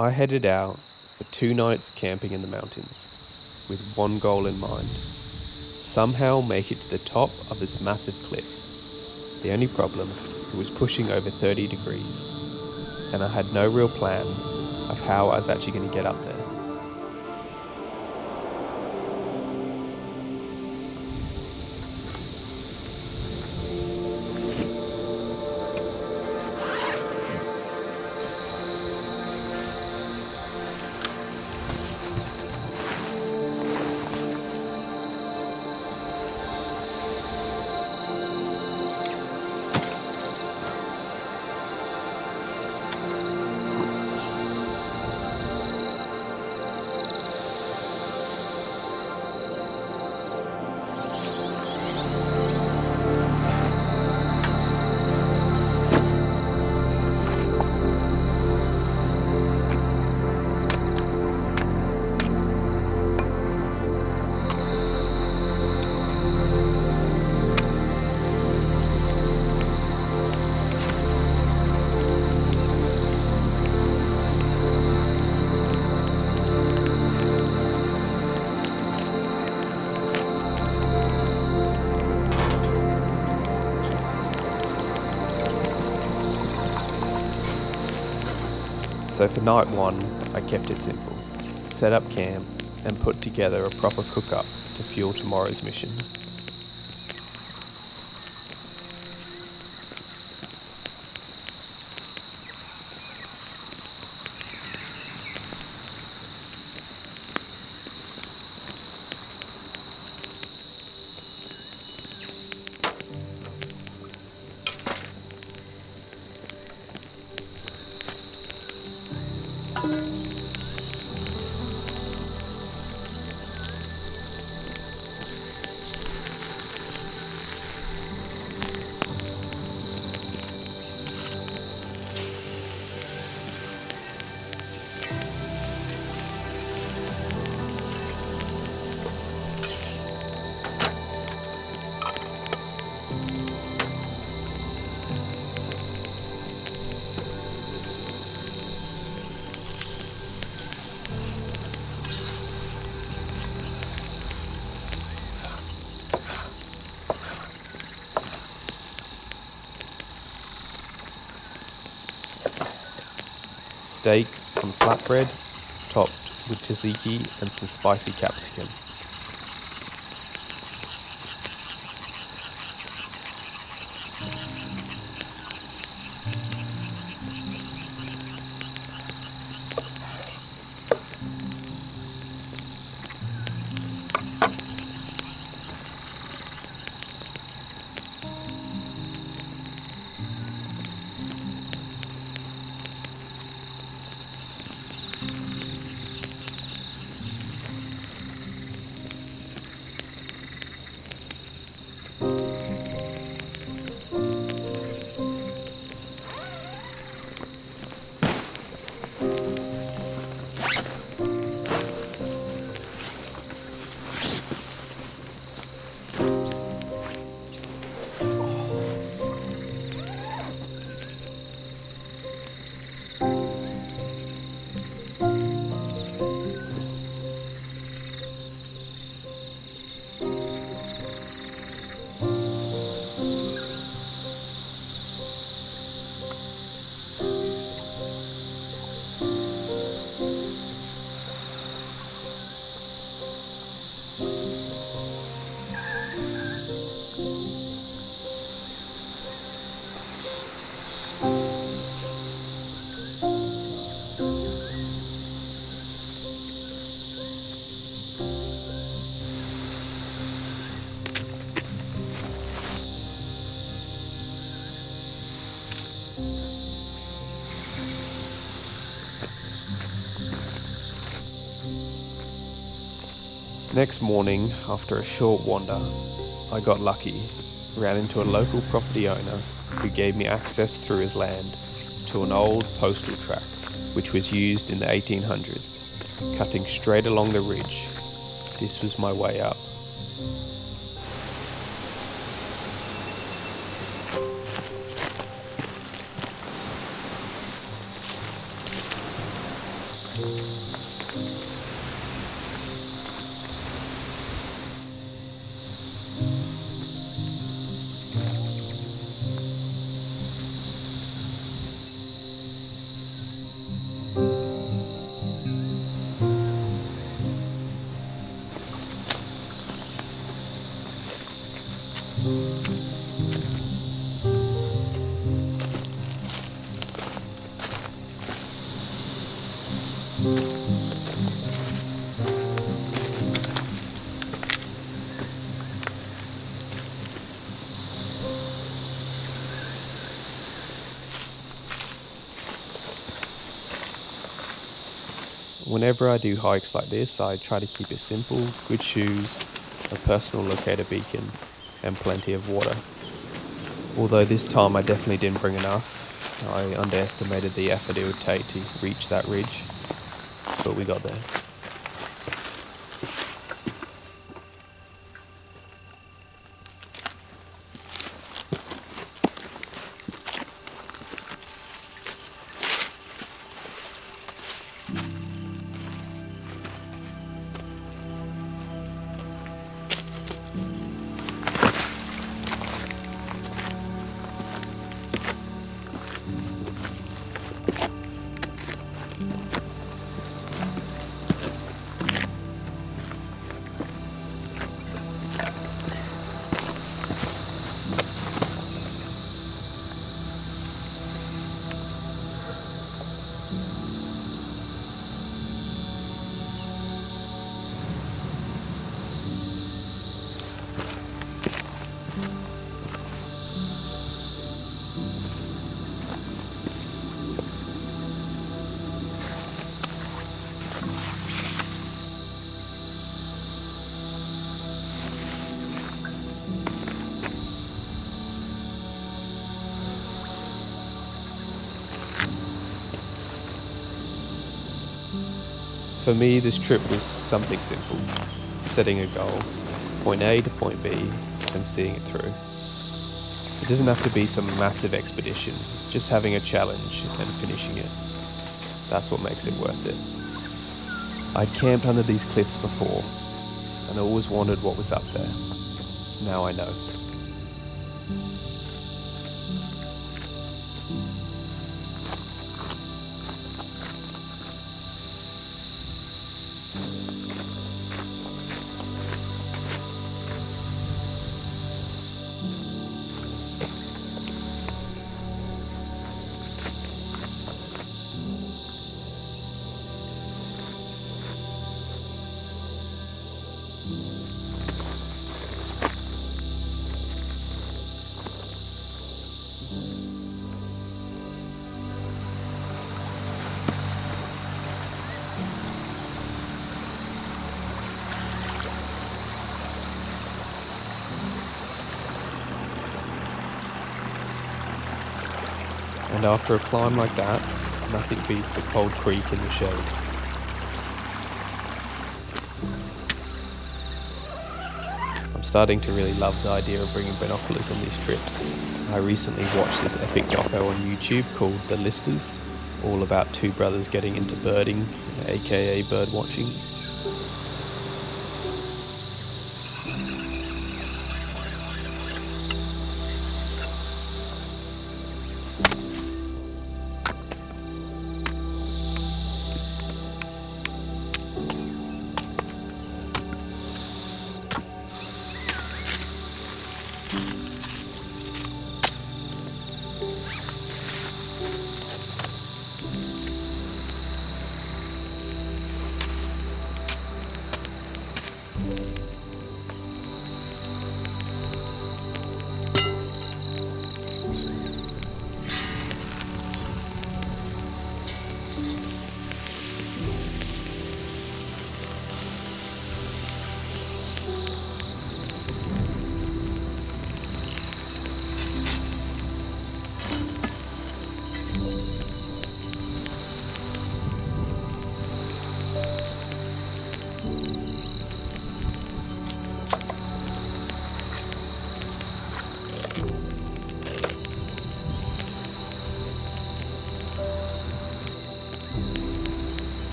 I headed out for 2 nights camping in the mountains, with one goal in mind: somehow make it to the top of this massive cliff. The only problem, it was pushing over 30 degrees, and I had no real plan of how I was actually going to get up there. So for night 1, I kept it simple. Set up camp and put together a proper cook-up to fuel tomorrow's mission. Steak on flatbread, topped with tzatziki and some spicy capsicum. Next morning, after a short wander, I got lucky, ran into a local property owner who gave me access through his land to an old postal track which was used in the 1800s, cutting straight along the ridge. This was my way up. Whenever I do hikes like this, I try to keep it simple: good shoes, a personal locator beacon, and plenty of water. Although this time I definitely didn't bring enough. I underestimated the effort it would take to reach that ridge, but we got there. For me, this trip was something simple: setting a goal, point A to point B, and seeing it through. It doesn't have to be some massive expedition, just having a challenge and finishing it. That's what makes it worth it. I'd camped under these cliffs before, and I always wondered what was up there. Now I know. And after a climb like that, nothing beats a cold creek in the shade. I'm starting to really love the idea of bringing binoculars on these trips. I recently watched this epic doco on YouTube called The Listers, all about two brothers getting into birding, aka bird watching.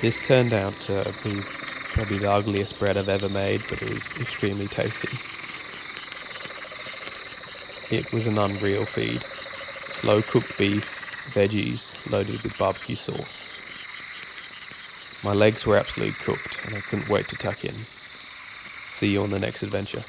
This turned out to be probably the ugliest bread I've ever made, but it was extremely tasty. It was an unreal feed. Slow cooked beef, veggies loaded with barbecue sauce. My legs were absolutely cooked and I couldn't wait to tuck in. See you on the next adventure.